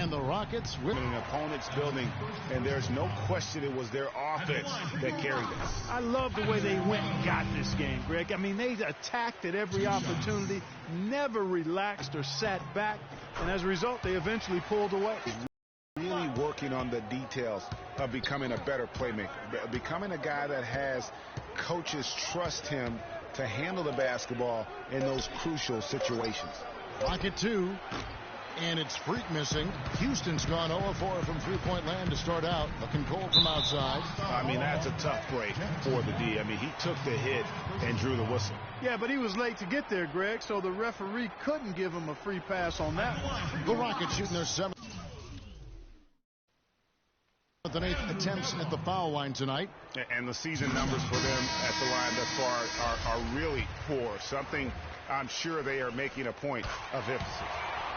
And the Rockets with an opponent's building, and there's no question it was their offense that carried it. I love the way they went and got this game, Greg. I mean, they attacked at every opportunity, never relaxed or sat back, and as a result, they eventually pulled away. Really working on the details of becoming a better playmaker, becoming a guy that has coaches trust him to handle the basketball in those crucial situations. Rocket 2, and it's Freak missing. Houston's gone 0-4 from three-point land to start out. Looking cold from outside. I mean, that's a tough break for the D. I mean, he took the hit and drew the whistle. Yeah, but he was late to get there, Greg, so the referee couldn't give him a free pass on that one. The Rockets shooting their 7th and 8th attempts at the foul line tonight. And the season numbers for them at the line thus far are really poor. Something I'm sure they are making a point of emphasis.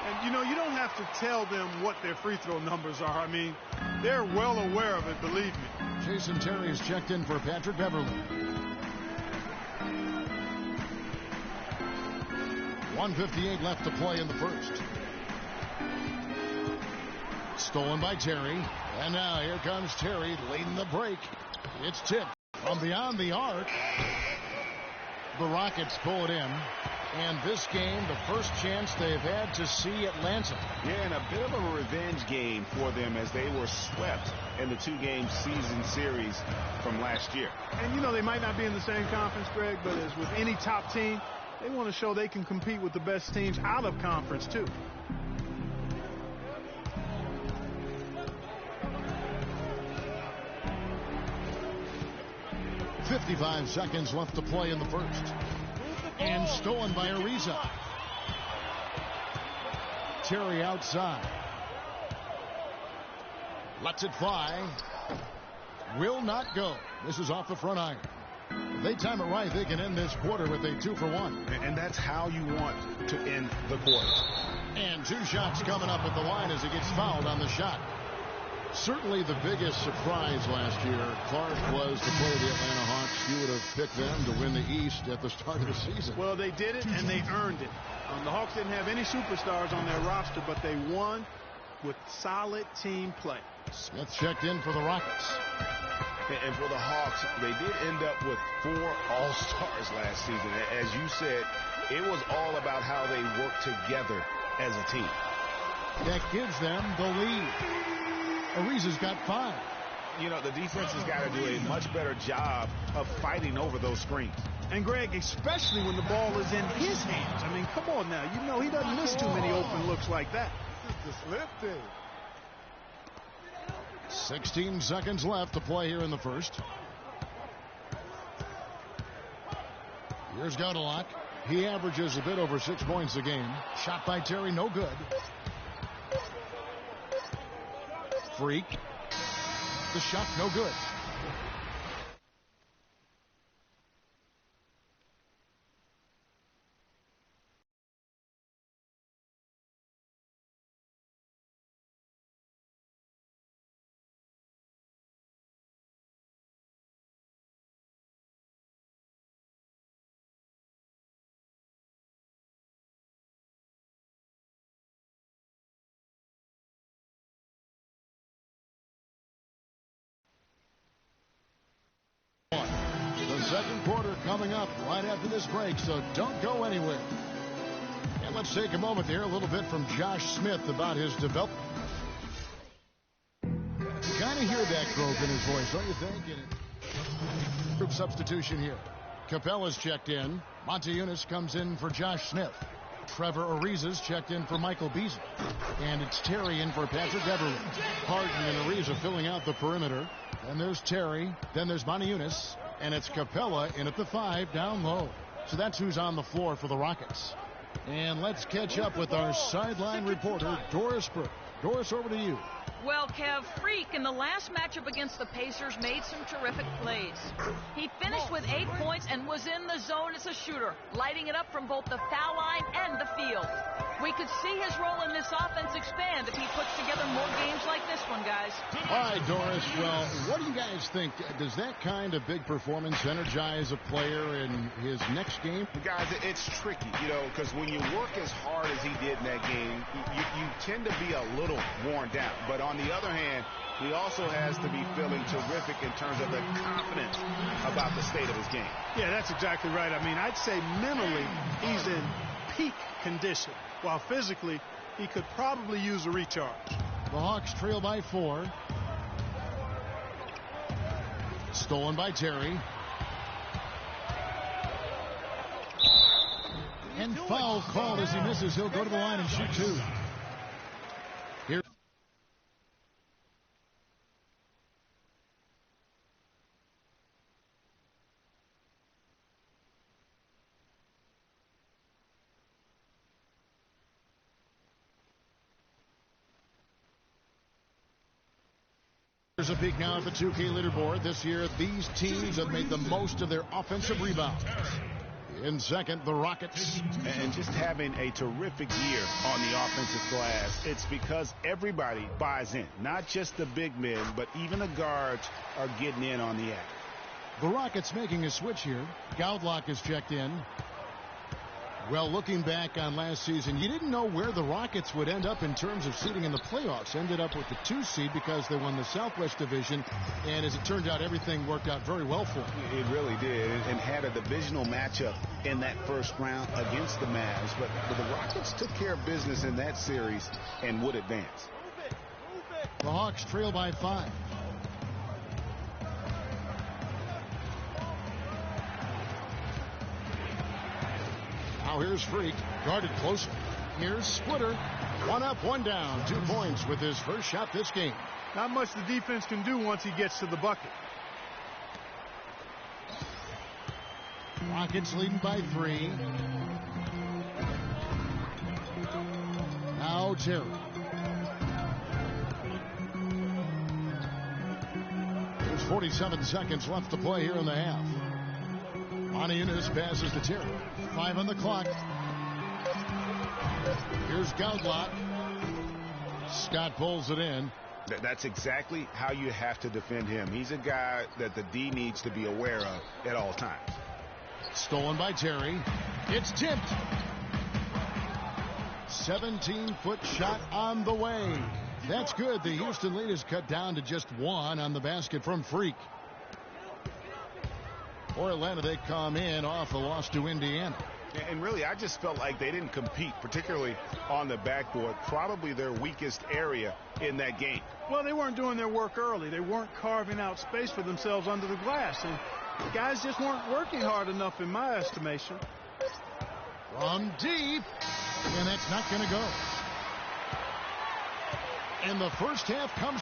And, you know, you don't have to tell them what their free throw numbers are. I mean, they're well aware of it, believe me. Jason Terry is checked in for Patrick Beverly. 1:58 left to play in the first. Stolen by Terry. And now here comes Terry leading the break. It's tipped from beyond the arc. The Rockets pull it in. And this game, the first chance they've had to see Atlanta. Yeah, and a bit of a revenge game for them as they were swept in the 2-game season series from last year. And, you know, they might not be in the same conference, Greg, but as with any top team, they want to show they can compete with the best teams out of conference, too. .55 seconds left to play in the first. And stolen by Ariza. Terry outside. Lets it fly. Will not go. This is off the front iron. If they time it right, they can end this quarter with a 2-for-1. And that's how you want to end the quarter. And 2 shots coming up at the line as he gets fouled on the shot. Certainly the biggest surprise last year, Clark, was to play the Atlanta Hawks. You would have picked them to win the East at the start of the season. Well, they did it, and they earned it. The Hawks didn't have any superstars on their roster, but they won with solid team play. Smith checked in for the Rockets. And for the Hawks, they did end up with 4 All-Stars last season. As you said, it was all about how they worked together as a team. That gives them the lead. Ariza's got 5. You know, the defense has got to do a much better job of fighting over those screens. And, Greg, especially when the ball is in his hands. I mean, come on now. You know he doesn't miss too many open looks like that. 16 seconds left to play here in the first. Here's Godalock. He averages a bit over 6 points a game. Shot by Terry, no good. Freak. The shot, no good. The second quarter coming up right after this break, so don't go anywhere. And let's take a moment to hear a little bit from Josh Smith about his development. You kind of hear that growth in his voice, don't you think? Group substitution here. Capella's checked in. Montejunas comes in for Josh Smith. Trevor Ariza's checked in for Michael Beasley. And it's Terry in for Patrick Beverly. Harden and Ariza filling out the perimeter. Then there's Terry. Then there's Montejunas. And it's Capella in at the 5 down low. So that's who's on the floor for the Rockets. And let's catch up with our sideline reporter, Doris Burke. Doris, over to you. Well, Kev, Freak in the last matchup against the Pacers made some terrific plays. He finished with 8 points and was in the zone as a shooter, lighting it up from both the foul line and the field. We could see his role in this offense expand if he puts together more games like this one, guys. All right, Doris. Well, what do you guys think? Does that kind of big performance energize a player in his next game? Guys, it's tricky, because when you work as hard as he did in that game, you tend to be a little worn down. But on the other hand, he also has to be feeling terrific in terms of the confidence about the state of his game. Yeah, that's exactly right. I mean, I'd say mentally he's in peak condition, while physically he could probably use a recharge. The Hawks trail by 4. Stolen by Terry. And foul called as he misses. He'll go to the line and shoot 2. Here. Here's a peek now at the 2K leaderboard. This year, these teams have made the most of their offensive rebounds. In second, the Rockets. And just having a terrific year on the offensive glass, it's because everybody buys in. Not just the big men, but even the guards are getting in on the act. The Rockets making a switch here. Goudlock is checked in. Well, looking back on last season, you didn't know where the Rockets would end up in terms of seeding in the playoffs. Ended up with the 2 seed because they won the Southwest Division. And as it turned out, everything worked out very well for them. It really did, and had a divisional matchup in that first round against the Mavs. But the Rockets took care of business in that series and would advance. The Hawks trail by 5. Now here's Freak, guarded closely. Here's Splitter. 1 up, 1 down. 2 points with his first shot this game. Not much the defense can do once he gets to the bucket. Rockets leading by 3. Now Terry. There's 47 seconds left to play here in the half. Montiunas passes to Terry. 5 on the clock. Here's Goudlock. Scott pulls it in. That's exactly how you have to defend him. He's a guy that the D needs to be aware of at all times. Stolen by Terry. It's tipped. 17-foot shot on the way. That's good. The Houston lead is cut down to just 1 on the basket from Freak. For Atlanta, they come in off a loss to Indiana. And really, I just felt like they didn't compete, particularly on the backboard, probably their weakest area in that game. Well, they weren't doing their work early. They weren't carving out space for themselves under the glass. And the guys just weren't working hard enough, in my estimation. From deep, and that's not going to go. And the first half comes.